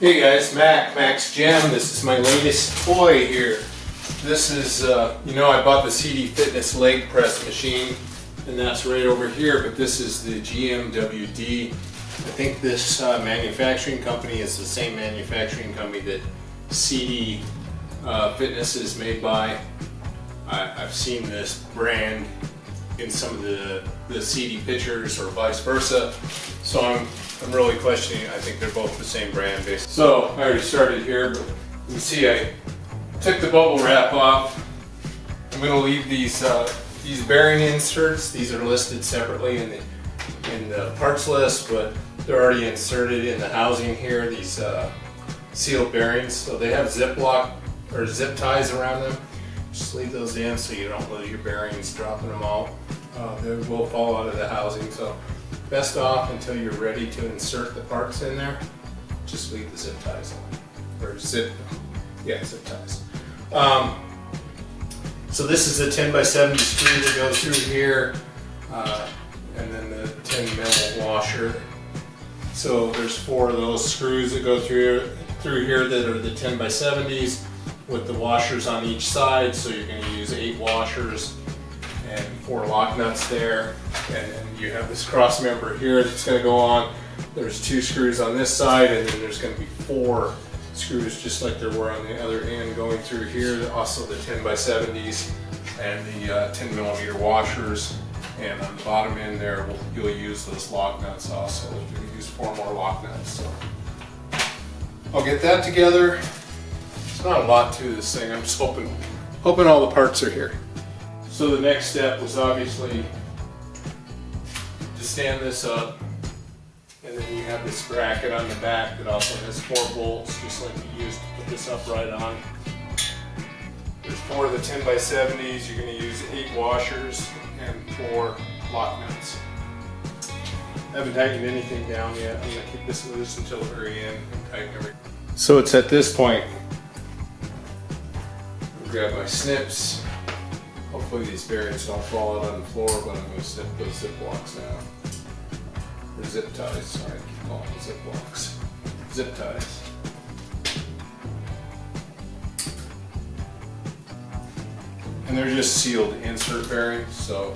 Hey guys, Max Gem. This is my latest toy here. This is, I bought the CD Fitness leg press machine, and that's right over here, but this is the GMWD. I think this manufacturing company is the same manufacturing company that CD Fitness is made by. I've seen this brand in some of the CD pictures or vice versa, so I'm really questioning. I think they're both the same brand based. So I already started here, but you can see I took the bubble wrap off. I'm going to leave these bearing inserts. These are listed separately in the parts list, but they're already inserted in the housing here. These sealed bearings, so they have Ziploc or zip ties around them. Just leave those in so you don't lose your bearings dropping them out. They will fall out of the housing, so best off until you're ready to insert the parts in there. Just leave the zip ties on, or zip ties. So this is a 10x70 screw that goes through here, and then the 10 mil washer. So there's 4 of those screws that go through here that are the 10x70s with the washers on each side. So you're going to use 8 washers and 4 lock nuts there, and then you have this cross member here that's going to go on. There's 2 screws on this side, and then there's going to be 4 screws just like there were on the other end going through here. Also the 10x70s and the 10 millimeter washers, and on the bottom end there you'll use those lock nuts also. You're going to use 4 more lock nuts. So I'll get that together. It's not a lot to this thing. I'm just hoping all the parts are here. So the next step was obviously to stand this up, and then you have this bracket on the back that also has 4 bolts, just like you used to put this upright on. There's 4 of the 10x70s. You're going to use 8 washers and 4 lock nuts. I haven't tightened anything down yet. I'm going to keep this loose until the very end and tighten everything. So it's at this point. I'll grab my snips. Hopefully these bearings don't fall out on the floor, but I'm going to snip those zip blocks now. Or zip ties, sorry, I keep calling them zip blocks. Zip ties. And they're just sealed insert bearings, so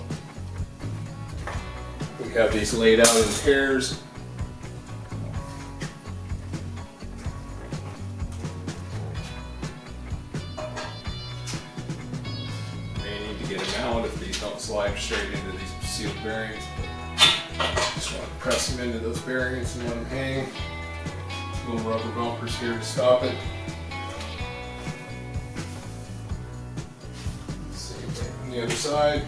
we have these laid out in pairs. Get them out if these don't slide straight into these sealed bearings. Just want to press them into those bearings and let them hang. Little rubber bumpers here to stop it. Same thing on the other side.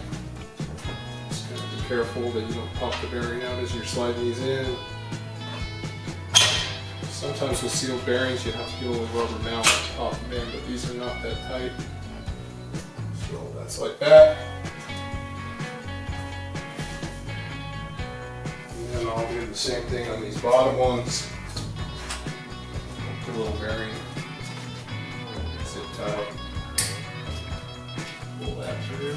Just gotta be careful that you don't pop the bearing out as you're sliding these in. Sometimes with sealed bearings you have to get a little rubber mallet to pop them in, but these are not that tight. So that's like that. And then I'll do the same thing on these bottom ones. Put a little bearing, zip tie, pull that through.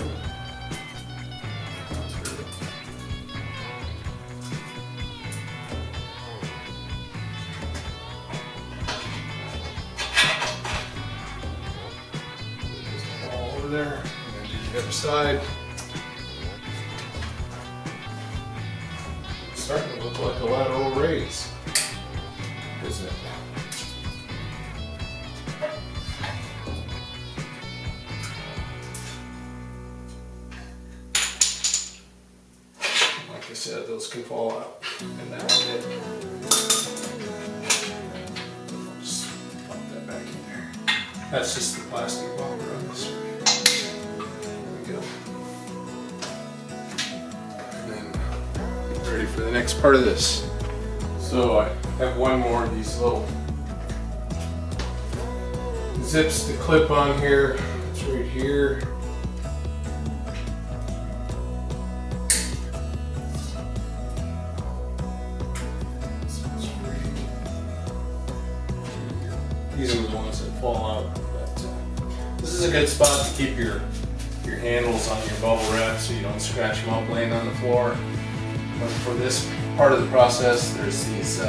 There, and then do the other side. It's starting to look like a lateral raise, isn't it? Like I said, those can fall out, and that one did. I'll just pop that back in there. That's just the plastic bumper on this. And then ready for the next part of this. So I have one more of these little zips to clip on here. It's right here. These are the ones that fall out. But, this is a good spot to keep your handles on your bubble wrap so you don't scratch them up laying on the floor. But for this part of the process, there's these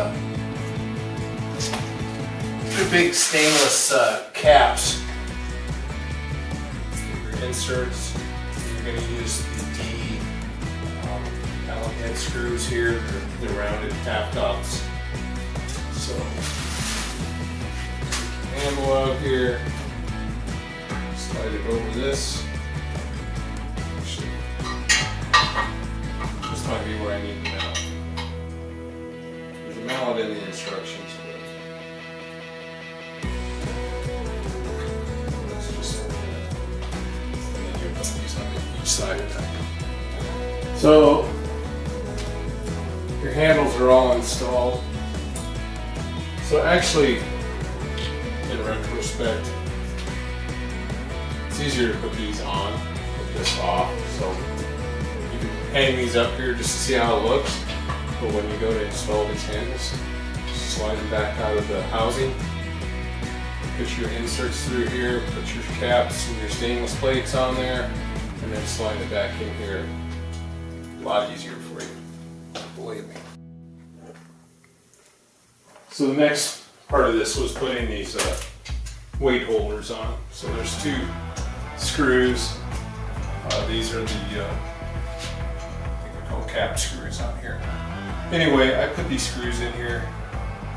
two big stainless caps. Your inserts. You're going to use the D Allen head screws here. They're rounded half tops. So handle out here. Slide it over this. Actually, this might be where I need the mallet. There's a mallet in the instructions. Side of that. So your handles are all installed. So actually, in retrospect, it's easier to put these on, put this off. So you can hang these up here just to see how it looks. But when you go to install these handles, just slide them back out of the housing. Put your inserts through here, put your caps and your stainless plates on there, and then slide it back in here. A lot easier for you, believe me. So the next part of this was putting these weight holders on. So there's two screws. These are the I think they're called cap screws on here. Anyway, I put these screws in here.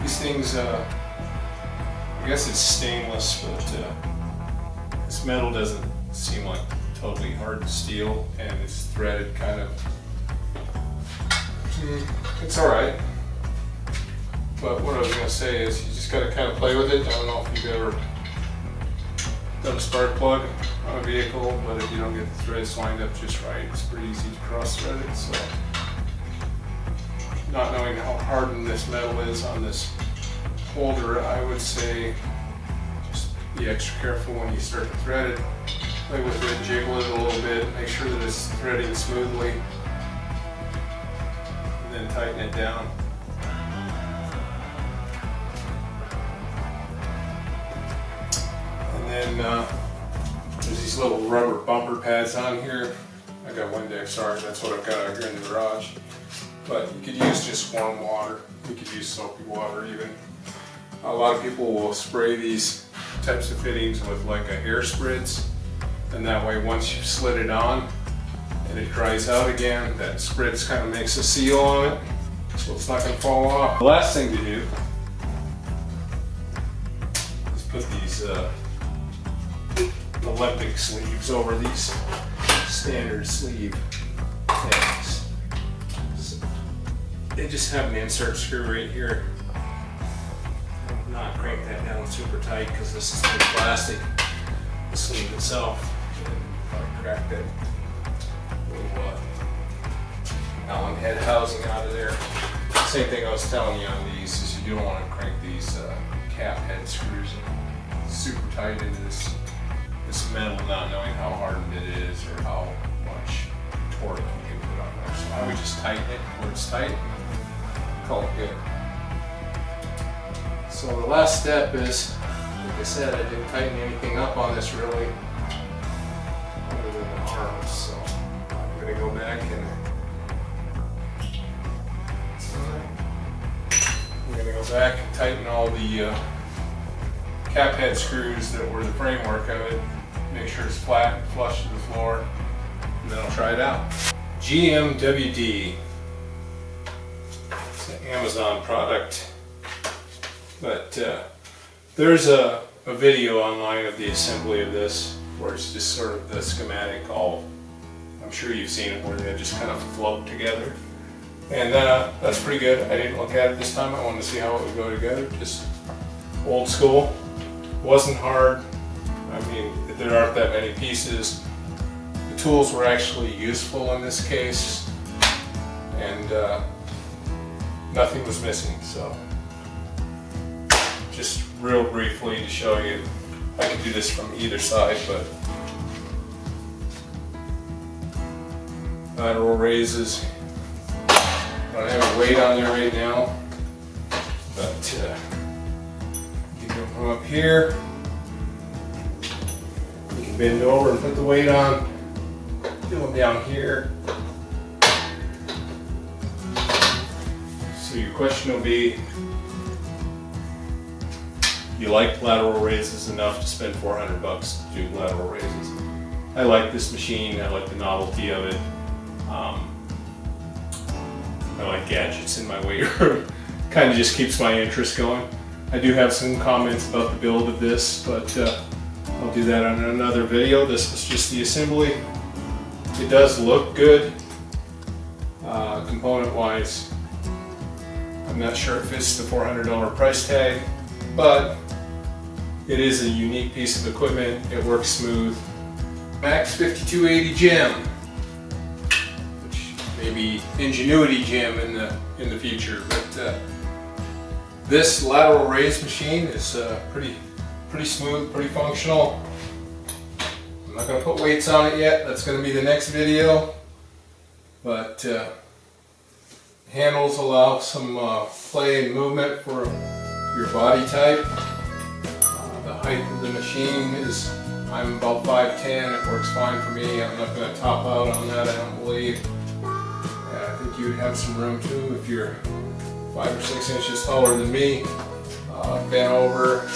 These things, I guess it's stainless, but this metal doesn't seem like totally hard steel, and it's threaded kind of. It's alright. But what I was going to say is you just got to kind of play with it. I don't know if you've ever done a spark plug on a vehicle, but if you don't get the threads lined up just right, it's pretty easy to cross thread it. So, not knowing how hardened this metal is on this holder, I would say just be extra careful when you start to thread it. Play with it, jiggle it a little bit, make sure that it's threading smoothly, and then tighten it down. And then there's these little rubber bumper pads on here. I got Windex, sorry, that's what I've got out here in the garage. But you could use just warm water. You could use soapy water even. A lot of people will spray these types of fittings with like a hair spritz. And that way, once you've slid it on and it dries out again, that spritz kind of makes a seal on it, so it's not going to fall off. The last thing to do is put these Olympic sleeves over these standard sleeve things. So they just have an insert screw right here. I'm not cranking that down super tight because this is thin plastic. The sleeve itself. Crack that little Allen head housing out of there. Same thing I was telling you on these is you don't want to crank these cap head screws super tight into this metal, not knowing how hardened it is or how much torque you can put on there. So I would just tighten it where it's tight and call it good. So the last step is, like I said, I didn't tighten anything up on this really. Arms, so I'm going to go back and tighten all the cap head screws that were the framework of it. Make sure it's flat, flush to the floor, and then I'll try it out. GMWD. It's an Amazon product, but there's a video online of the assembly of this, where it's just sort of the schematic all, I'm sure you've seen it, where they just kind of float together. And that's pretty good. I didn't look at it this time. I wanted to see how it would go together. Just old school. Wasn't hard. I mean, there aren't that many pieces. The tools were actually useful in this case. And nothing was missing. So just real briefly to show you. I can do this from either side, but lateral raises. I don't have a weight on there right now, but you can come up here. You can bend over and put the weight on. Do them down here. So your question will be, you like lateral raises enough to spend 400 bucks to do lateral raises. I like this machine, I like the novelty of it. I like gadgets in my weight room. Kind of just keeps my interest going. I do have some comments about the build of this, but I'll do that on another video. This was just the assembly. It does look good, component-wise. I'm not sure if it's the $400 price tag, but it is a unique piece of equipment. It works smooth. Max 5280 Gym, which may be Ingenuity Gym in the future, but this lateral raise machine is pretty smooth, pretty functional. I'm not going to put weights on it yet. That's going to be the next video, but handles allow some play and movement for your body type. The height of the machine is, I'm about 5'10", it works fine for me. I'm not going to top out on that, I don't believe. I think you would have some room too if you're 5 or 6 inches taller than me. Bent over.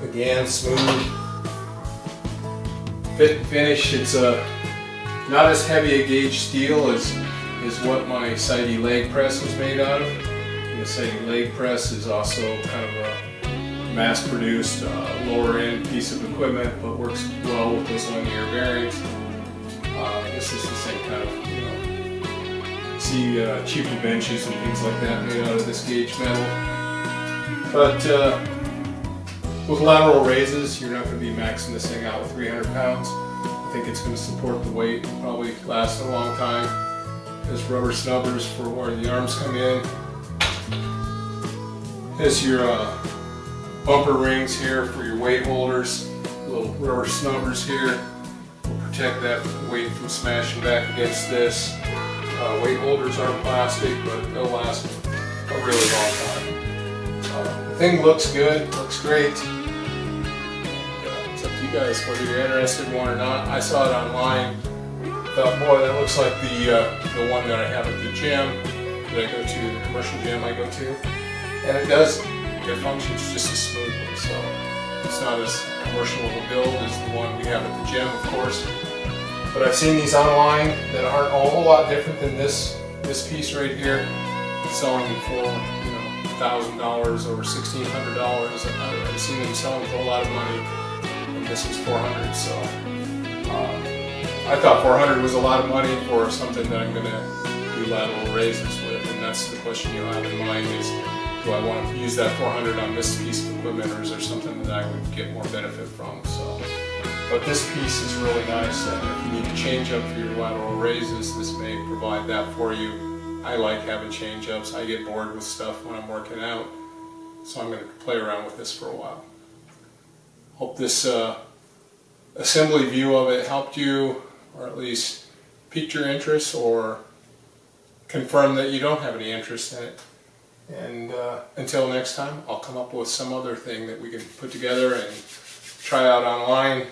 Again, smooth. Fit and finish. It's not as heavy a gauge steel as what my Sighty leg press was made out of. And the Sighty leg press is also kind of a mass-produced, lower-end piece of equipment, but works well with those linear bearings. This is the same kind of, see cheaper benches and things like that made out of this gauge metal. But with lateral raises, you're not going to be maxing this thing out with 300 pounds. I think it's going to support the weight and probably last a long time. There's rubber snubbers for where the arms come in. There's your bumper rings here for your weight holders. Little rubber snubbers here will protect that weight from smashing back against this. Weight holders aren't plastic, but they'll last a really long time. The thing looks good, looks great. It's up to you guys whether you're interested in one or not. I saw it online. Thought, boy, that looks like the one that I have at the gym that I go to, the commercial gym I go to. And it does. It functions just as smoothly. So it's not as commercial of a build as the one we have at the gym, of course. But I've seen these online that aren't a whole lot different than this piece right here, selling for $1,000 over $1,600. I've seen them selling for a lot of money, and this was $400. So I thought $400 was a lot of money for something that I'm going to do lateral raises with, and that's the question you have in mind: is do I want to use that $400 on this piece of equipment, or is there something that I would get more benefit from? So. But this piece is really nice, and if you need to change up for your lateral raises, this may provide that for you. I like having change ups. I get bored with stuff when I'm working out, so I'm going to play around with this for a while. Hope this assembly view of it helped you, or at least piqued your interest, or confirmed that you don't have any interest in it. And until next time, I'll come up with some other thing that we can put together and try out online.